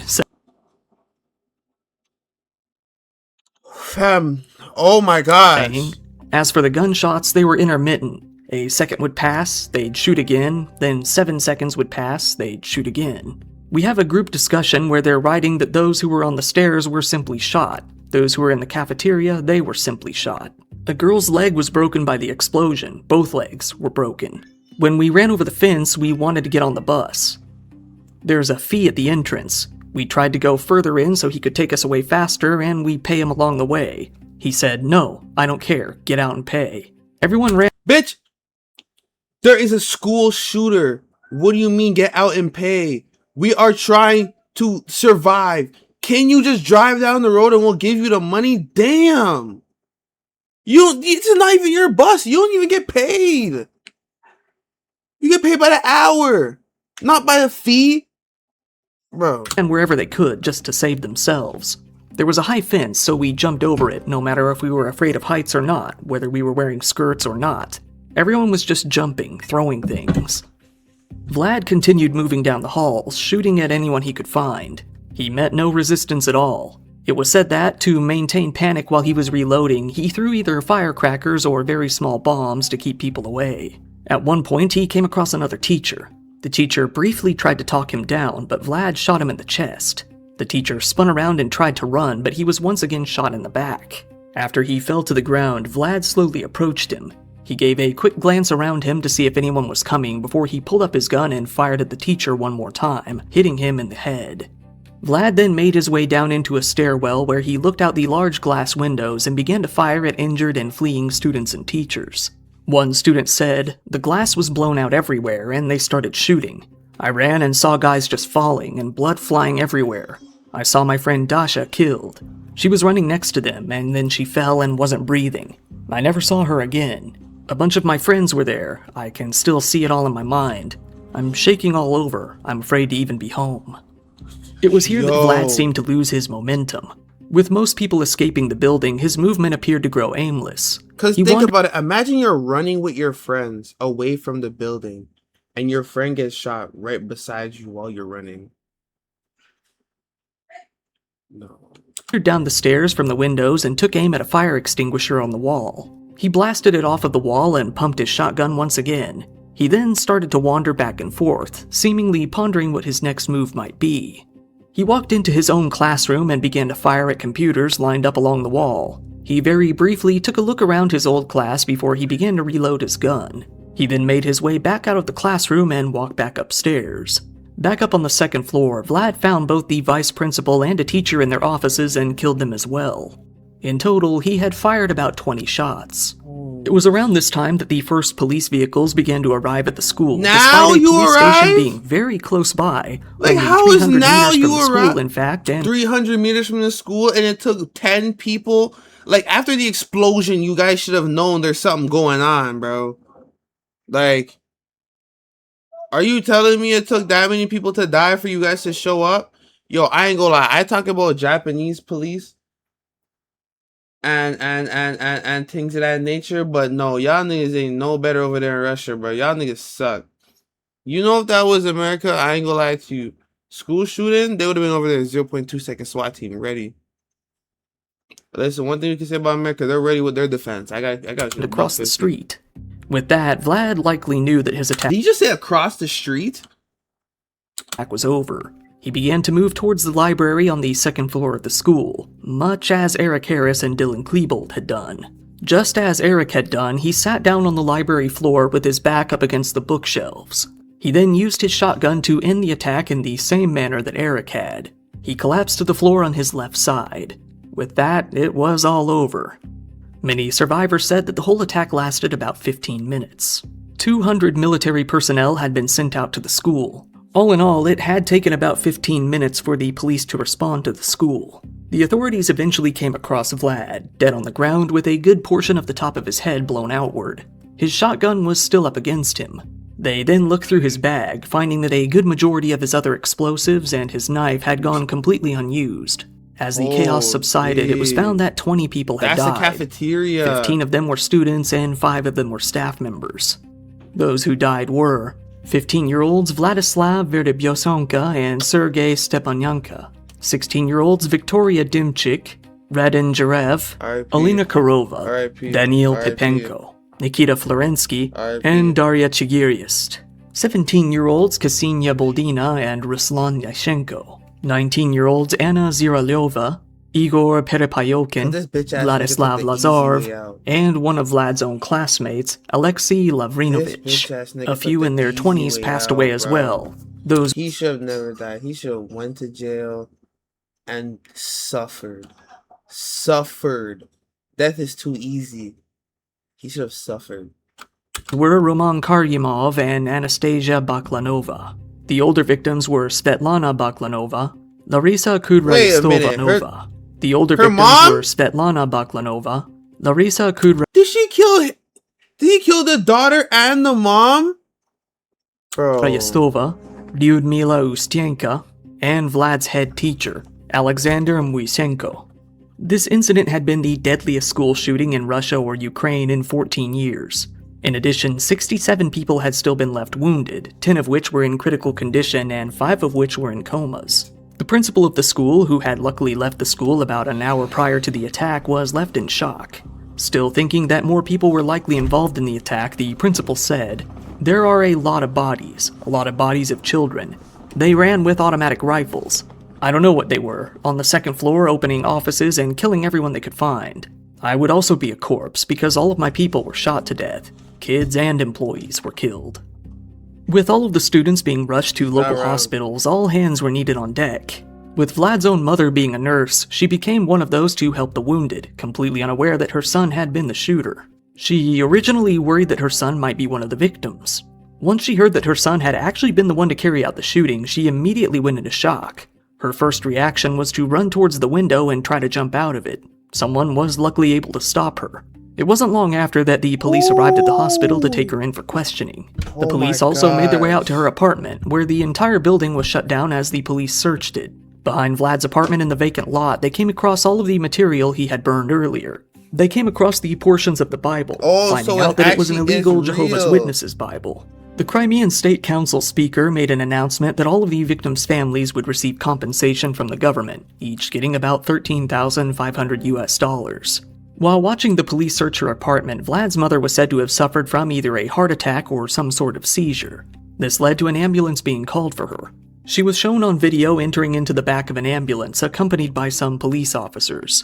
Oh my gosh. "As for the gunshots, they were intermittent. A second would pass, they'd shoot again, then 7 seconds would pass, they'd shoot again. We have a group discussion where they're writing that those who were on the stairs were simply shot. Those who were in the cafeteria, they were simply shot. A girl's leg was broken by the explosion. Both legs were broken. When we ran over the fence, we wanted to get on the bus. There's a fee at the entrance. We tried to go further in so he could take us away faster, and we pay him along the way. He said, 'No, I don't care. Get out and pay.' Everyone ran." Bitch! There is a school shooter. What do you mean get out and pay? We are trying to survive. Can you just drive down the road and we'll give you the money? Damn! It's not even your bus. You don't even get paid. You get paid by the hour, not by the fee. Bro. And wherever they could, just to save themselves. There was a high fence, so we jumped over it, no matter if we were afraid of heights or not, whether we were wearing skirts or not. Everyone was just jumping, throwing things. Vlad continued moving down the halls, shooting at anyone he could find. He met no resistance at all. It was said that, to maintain panic while he was reloading, he threw either firecrackers or very small bombs to keep people away. At one point, he came across another teacher. The teacher briefly tried to talk him down, but Vlad shot him in the chest. The teacher spun around and tried to run, but he was once again shot in the back. After he fell to the ground, Vlad slowly approached him. He gave a quick glance around him to see if anyone was coming before he pulled up his gun and fired at the teacher one more time, hitting him in the head. Vlad then made his way down into a stairwell where he looked out the large glass windows and began to fire at injured and fleeing students and teachers. One student said, "The glass was blown out everywhere and they started shooting. I ran and saw guys just falling and blood flying everywhere. I saw my friend Dasha killed. She was running next to them and then she fell and wasn't breathing. I never saw her again. A bunch of my friends were there. I can still see it all in my mind. I'm shaking all over. I'm afraid to even be home." It was here that Vlad seemed to lose his momentum. With most people escaping the building, his movement appeared to grow aimless. Because think about it. Imagine you're running with your friends away from the building, and your friend gets shot right beside you while you're running. No. He down the stairs from the windows and took aim at a fire extinguisher on the wall. He blasted it off of the wall and pumped his shotgun once again. He then started to wander back and forth, seemingly pondering what his next move might be. He walked into his own classroom and began to fire at computers lined up along the wall. He very briefly took a look around his old class before he began to reload his gun. He then made his way back out of the classroom and walked back upstairs. Back up on the second floor, Vlad found both the vice principal and a teacher in their offices and killed them as well. In total, he had fired about 20 shots. It was around this time that the first police vehicles began to arrive at the school. Now despite a you police arrive? station being very close by. Like, only how is 300 now meters you from the arrive? school, in fact, and 300 meters from the school, and it took 10 people. Like, after the explosion, you guys should have known there's something going on, bro. Like, are you telling me it took that many people to die for you guys to show up? Yo, I ain't gonna lie. I talk about Japanese police and things of that nature, but no, y'all niggas ain't no better over there in Russia, bro. Y'all niggas suck. You know, if that was America, I ain't gonna lie to you. School shooting, they would have been over there 0.2 second SWAT team ready. But listen, one thing you can say about America, they're ready with their defense. I got you. across the street. With that, Vlad likely knew that his attack Did you just say across the street? was over. He began to move towards the library on the second floor of the school, much as Eric Harris and Dylan Klebold had done. Just as Eric had done, he sat down on the library floor with his back up against the bookshelves. He then used his shotgun to end the attack in the same manner that Eric had. He collapsed to the floor on his left side. With that, it was all over. Many survivors said that the whole attack lasted about 15 minutes. 200 military personnel had been sent out to the school. All in all, it had taken about 15 minutes for the police to respond to the school. The authorities eventually came across Vlad, dead on the ground with a good portion of the top of his head blown outward. His shotgun was still up against him. They then looked through his bag, finding that a good majority of his other explosives and his knife had gone completely unused. As the chaos subsided, it was found that 20 people had died. That's the cafeteria. 15 of them were students and 5 of them were staff members. Those who died were 15-year-olds Vladislav Verdebyosonka and Sergei Stepanyanka, 16-year-olds Victoria Dimchik, Raden Jarev, Alina Karova, Daniil Pipenko, Nikita Florensky, and Daria Chigiriast, 17-year-olds Ksenia Boldina and Ruslan Yashenko, 19-year-olds Anna Ziralyova, Igor Perepayokhin, Vladislav Lazarov, and one of Vlad's own classmates, Alexei Lavrinovich. A few in their 20s passed away as well. He should have never died. He should have went to jail and suffered. Death is too easy. He should have suffered. Were Roman Karyamov and Anastasia Baklanova. The older victims were Svetlana Baklanova, Larisa Kudryastova-Nova. The older victims were Svetlana Baklanova, Larisa Kudryastova. Did he kill the daughter and the mom? Bro. Lyudmila Ustyenka, and Vlad's head teacher, Alexander Muisenko. This incident had been the deadliest school shooting in Russia or Ukraine in 14 years. In addition, 67 people had still been left wounded, 10 of which were in critical condition and 5 of which were in comas. The principal of the school, who had luckily left the school about an hour prior to the attack, was left in shock. Still thinking that more people were likely involved in the attack, the principal said, "There are a lot of bodies of children. They ran with automatic rifles. I don't know what they were, on the second floor opening offices and killing everyone they could find. I would also be a corpse because all of my people were shot to death. Kids and employees were killed. With all of the students being rushed to local hospitals, all hands were needed on deck. With Vlad's own mother being a nurse, she became one of those to help the wounded, completely unaware that her son had been the shooter. She originally worried that her son might be one of the victims. Once she heard that her son had actually been the one to carry out the shooting, she immediately went into shock. Her first reaction was to run towards the window and try to jump out of it. Someone was luckily able to stop her. It wasn't long after that the police arrived at the hospital to take her in for questioning. The police also made their way out to her apartment, where the entire building was shut down as the police searched it. Behind Vlad's apartment in the vacant lot, they came across all of the material he had burned earlier. They came across the portions of the Bible, finding out that it was an illegal Jehovah's Witnesses Bible. The Crimean State Council speaker made an announcement that all of the victims' families would receive compensation from the government, each getting about $13,500 US. While watching the police search her apartment, Vlad's mother was said to have suffered from either a heart attack or some sort of seizure. This led to an ambulance being called for her. She was shown on video entering into the back of an ambulance, accompanied by some police officers.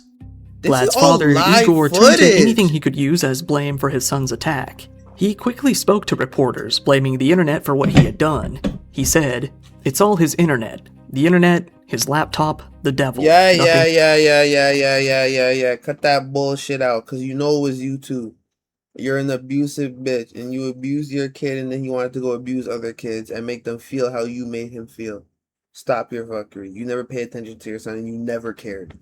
Vlad's father, Igor, turned to anything he could use as blame for his son's attack. He quickly spoke to reporters, blaming the internet for what he had done. He said, "It's all his internet. The internet, his laptop, the devil." Yeah. Cut that bullshit out, because you know it was you too. You're an abusive bitch, and you abused your kid, and then you wanted to go abuse other kids and make them feel how you made him feel. Stop your fuckery. You never paid attention to your son, and you never cared.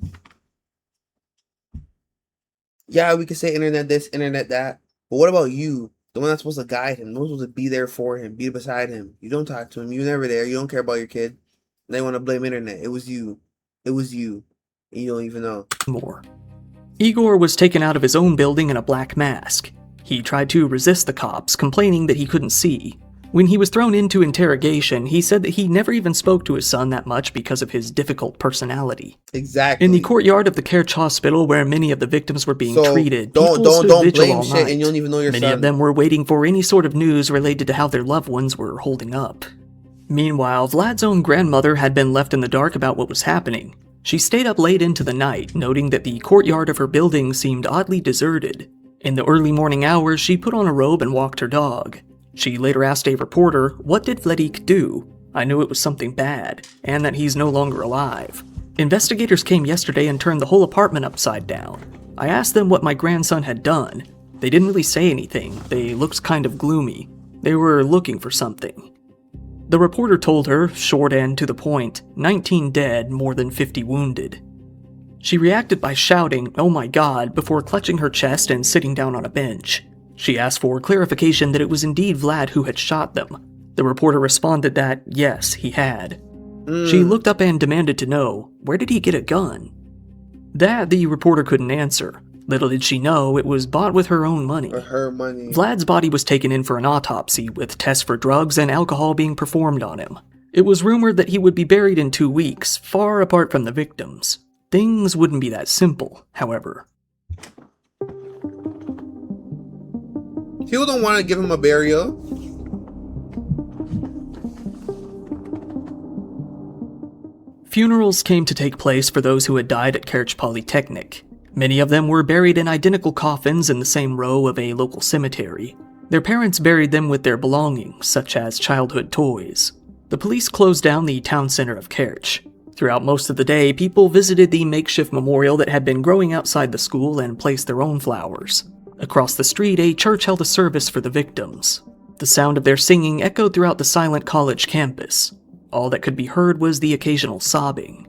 Yeah, we could say internet this, internet that, but what about you? The one that's supposed to guide him, the one supposed to be there for him, be beside him. You don't talk to him. You're never there. You don't care about your kid. They want to blame internet. It was you. It was you. And you don't even know. More. Igor was taken out of his own building in a black mask. He tried to resist the cops, complaining that he couldn't see. When he was thrown into interrogation, he said that he never even spoke to his son that much because of his difficult personality. Exactly. In the courtyard of the Kerch hospital, where many of the victims were being treated, people stood vigil all night. And you don't even know your Many son. of them were waiting for any sort of news related to how their loved ones were holding up. Meanwhile, Vlad's own grandmother had been left in the dark about what was happening. She stayed up late into the night, noting that the courtyard of her building seemed oddly deserted. In the early morning hours, she put on a robe and walked her dog. She later asked a reporter, "What did Vladek do? I knew it was something bad, and that he's no longer alive. Investigators came yesterday and turned the whole apartment upside down. I asked them what my grandson had done. They didn't really say anything. They looked kind of gloomy. They were looking for something." The reporter told her, short and to the point, 19 dead, more than 50 wounded. She reacted by shouting, "Oh my God," before clutching her chest and sitting down on a bench. She asked for clarification that it was indeed Vlad who had shot them. The reporter responded that, yes, he had. She looked up and demanded to know, where did he get a gun? That the reporter couldn't answer. Little did she know, it was bought with her own money. Vlad's body was taken in for an autopsy, with tests for drugs and alcohol being performed on him. It was rumored that he would be buried in 2 weeks, far apart from the victims. Things wouldn't be that simple, however. People don't want to give him a burial. Funerals came to take place for those who had died at Kerch Polytechnic. Many of them were buried in identical coffins in the same row of a local cemetery. Their parents buried them with their belongings, such as childhood toys. The police closed down the town center of Kerch. Throughout most of the day, people visited the makeshift memorial that had been growing outside the school and placed their own flowers. Across the street, a church held a service for the victims. The sound of their singing echoed throughout the silent college campus. All that could be heard was the occasional sobbing.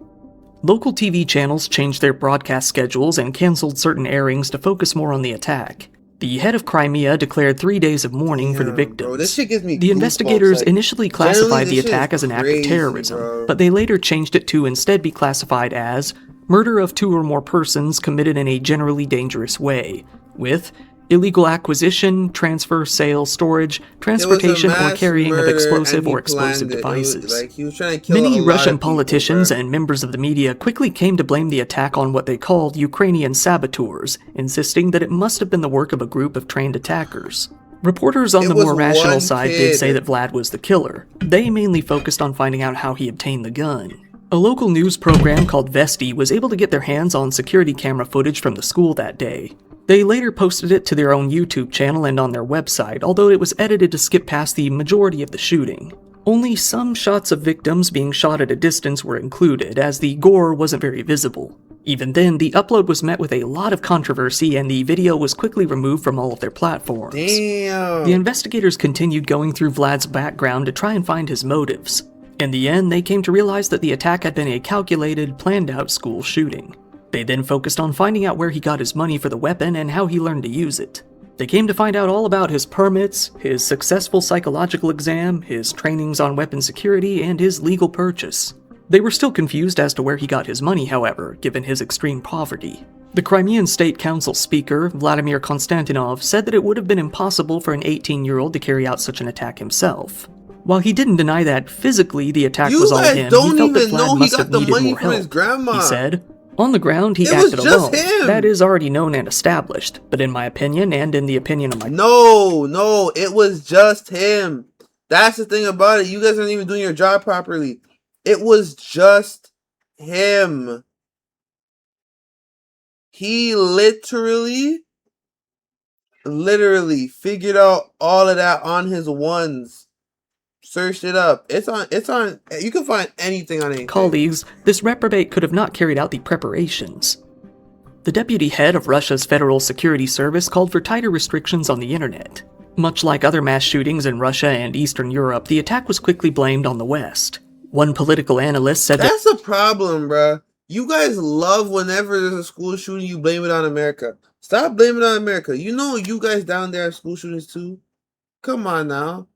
Local TV channels changed their broadcast schedules and canceled certain airings to focus more on the attack. The head of Crimea declared 3 days of mourning for the victims. Bro, this shit gives me the investigators like, initially classified the attack as an act of terrorism, but they later changed it to instead be classified as murder of 2 or more persons committed in a generally dangerous way, with illegal acquisition, transfer, sale, storage, transportation, or carrying of explosive or explosive devices. Many Russian politicians and members of the media quickly came to blame the attack on what they called Ukrainian saboteurs, insisting that it must have been the work of a group of trained attackers. Reporters on the more rational side did say that Vlad was the killer. They mainly focused on finding out how he obtained the gun. A local news program called Vesti was able to get their hands on security camera footage from the school that day. They later posted it to their own YouTube channel and on their website, although it was edited to skip past the majority of the shooting. Only some shots of victims being shot at a distance were included, as the gore wasn't very visible. Even then, the upload was met with a lot of controversy and the video was quickly removed from all of their platforms. Damn. The investigators continued going through Vlad's background to try and find his motives. In the end, they came to realize that the attack had been a calculated, planned-out school shooting. They then focused on finding out where he got his money for the weapon and how he learned to use it. They came to find out all about his permits, his successful psychological exam, his trainings on weapon security, and his legal purchase. They were still confused as to where he got his money, however, given his extreme poverty. The Crimean State Council speaker, Vladimir Konstantinov, said that it would have been impossible for an 18-year-old to carry out such an attack himself. While he didn't deny that physically the attack was all him, he felt that Vlad must have needed more help. He said, "On the ground, he acted alone. That is already known and established, but in my opinion, and in the opinion of my..." No, it was just him. That's the thing about it. You guys aren't even doing your job properly. It was just him. He literally figured out all of that on his ones. Searched it up. It's on, you can find anything on anything. Colleagues, this reprobate could have not carried out the preparations. The deputy head of Russia's Federal Security Service called for tighter restrictions on the internet. Much like other mass shootings in Russia and Eastern Europe, the attack was quickly blamed on the West. One political analyst said that's a problem, bruh. You guys love whenever there's a school shooting, you blame it on America. Stop blaming it on America. You know you guys down there have school shootings too. Come on now.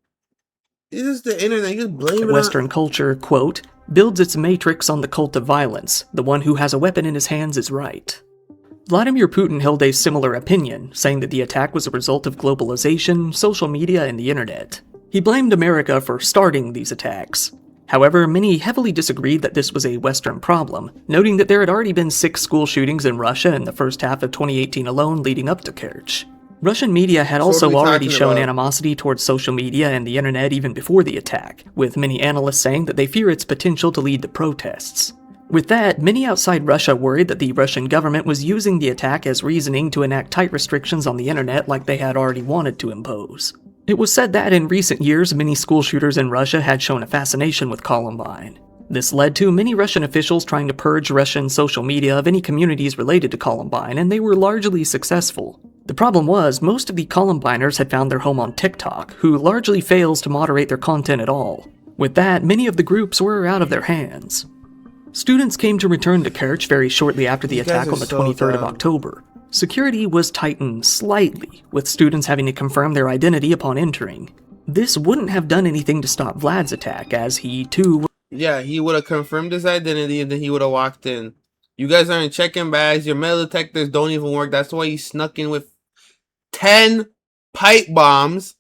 It is the internet. You just blame it on... Western culture, quote, builds its matrix on the cult of violence. The one who has a weapon in his hands is right. Vladimir Putin held a similar opinion, saying that the attack was a result of globalization, social media, and the internet. He blamed America for starting these attacks. However, many heavily disagreed that this was a Western problem, noting that there had already been 6 school shootings in Russia in the first half of 2018 alone leading up to Kerch. Russian media had also already shown animosity towards social media and the internet even before the attack, with many analysts saying that they fear its potential to lead to protests. With that, many outside Russia worried that the Russian government was using the attack as reasoning to enact tight restrictions on the internet like they had already wanted to impose. It was said that in recent years, many school shooters in Russia had shown a fascination with Columbine. This led to many Russian officials trying to purge Russian social media of any communities related to Columbine, and they were largely successful. The problem was, most of the Columbiners had found their home on TikTok, who largely fails to moderate their content at all. With that, many of the groups were out of their hands. Students came to return to Kerch very shortly after the attack on the 23rd of October. Security was tightened slightly, with students having to confirm their identity upon entering. This wouldn't have done anything to stop Vlad's attack, as he too... Yeah, he would have confirmed his identity and then he would have walked in. You guys aren't checking bags, your metal detectors don't even work, that's why he snuck in with 10 pipe bombs,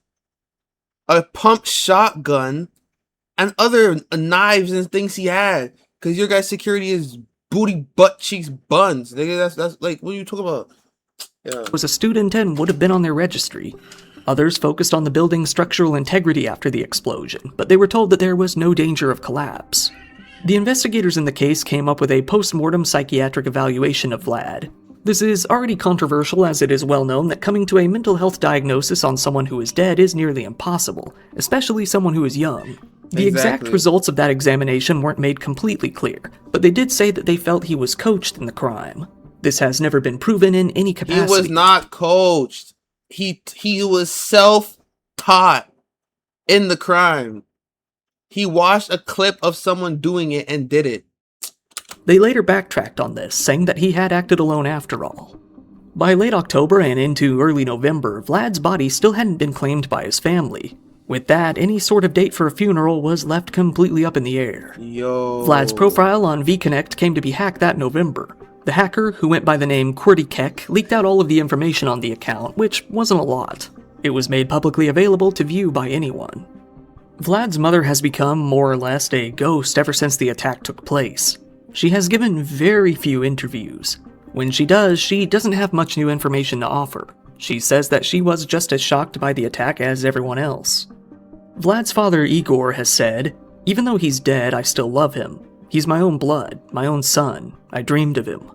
a pump shotgun, and other knives and things he had. Because your guys' security is booty, butt cheeks, buns. Nigga, that's like, what are you talking about? Yeah. Was a student and would have been on their registry. Others focused on the building's structural integrity after the explosion, but they were told that there was no danger of collapse. The investigators in the case came up with a post-mortem psychiatric evaluation of Vlad. This is already controversial, as it is well known that coming to a mental health diagnosis on someone who is dead is nearly impossible, especially someone who is young. The exact results of that examination weren't made completely clear, but they did say that they felt he was coached in the crime. This has never been proven in any capacity. He was not coached. He was self-taught in the crime. He watched a clip of someone doing it and did it. They later backtracked on this, saying that he had acted alone after all. By late October and into early November, Vlad's body still hadn't been claimed by his family. With that, any sort of date for a funeral was left completely up in the air. Vlad's profile on VConnect came to be hacked that November. The hacker, who went by the name Kerch, leaked out all of the information on the account, which wasn't a lot. It was made publicly available to view by anyone. Vlad's mother has become, more or less, a ghost ever since the attack took place. She has given very few interviews. When she does, she doesn't have much new information to offer. She says that she was just as shocked by the attack as everyone else. Vlad's father, Igor, has said, "Even though he's dead, I still love him. He's my own blood, my own son. I dreamed of him.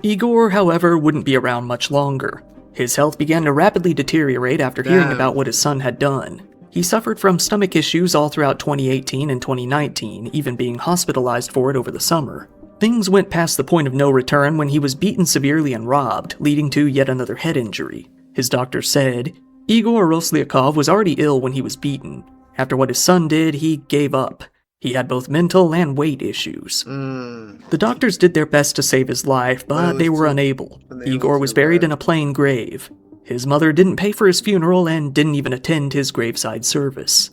Igor, however, wouldn't be around much longer. His health began to rapidly deteriorate after hearing about what his son had done. He suffered from stomach issues all throughout 2018 and 2019, even being hospitalized for it over the summer. Things went past the point of no return when he was beaten severely and robbed, leading to yet another head injury. His doctor said, Igor Roslyakov was already ill when he was beaten. After what his son did, he gave up. He had both mental and weight issues. The doctors did their best to save his life, but they were unable. Igor was buried in a plain grave. His mother didn't pay for his funeral and didn't even attend his graveside service.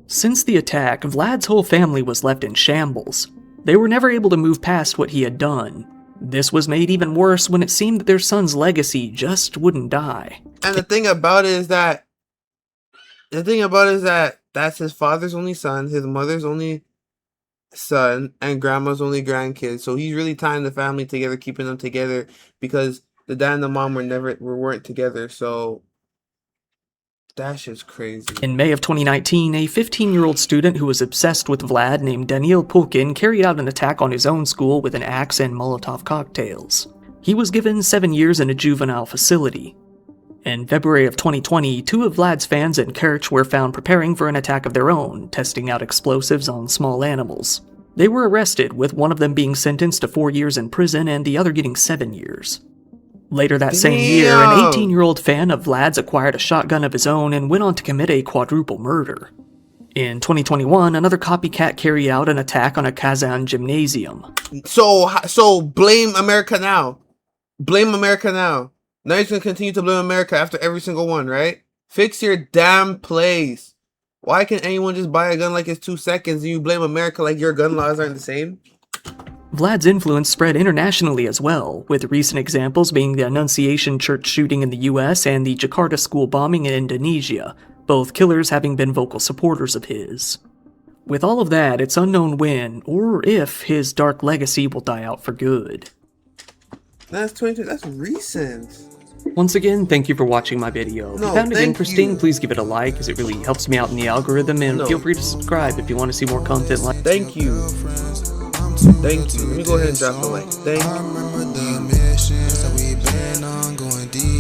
Since the attack, Vlad's whole family was left in shambles. They were never able to move past what he had done. This was made even worse when it seemed that their son's legacy just wouldn't die. And the thing about it is that that's his father's only son, his mother's only son, and grandma's only grandkid. So he's really tying the family together, keeping them together, because the dad and the mom weren't together. So that shit's crazy. In May of 2019, a 15-year-old student who was obsessed with Vlad named Daniil Pulkin carried out an attack on his own school with an axe and Molotov cocktails. He was given 7 years in a juvenile facility. In February of 2020, 2 of Vlad's fans in Kerch were found preparing for an attack of their own, testing out explosives on small animals. They were arrested, with one of them being sentenced to 4 years in prison and the other getting 7 years. Later that same year, an 18-year-old fan of Vlad's acquired a shotgun of his own and went on to commit a quadruple murder. In 2021, another copycat carried out an attack on a Kazan gymnasium. So blame America now. Blame America now. Now you're going to continue to blame America after every single one, right? Fix your damn place. Why can anyone just buy a gun like it's 2 seconds and you blame America like your gun laws aren't the same? Vlad's influence spread internationally as well, with recent examples being the Annunciation Church shooting in the US and the Jakarta school bombing in Indonesia, both killers having been vocal supporters of his. With all of that, it's unknown when, or if, his dark legacy will die out for good. That's 22. That's recent. Once again, thank you for watching my video. If you found it interesting, please give it a like, as it really helps me out in the algorithm, and feel free to subscribe if you want to see more content like this. Thank you. Let me go ahead and drop a like. Thank you.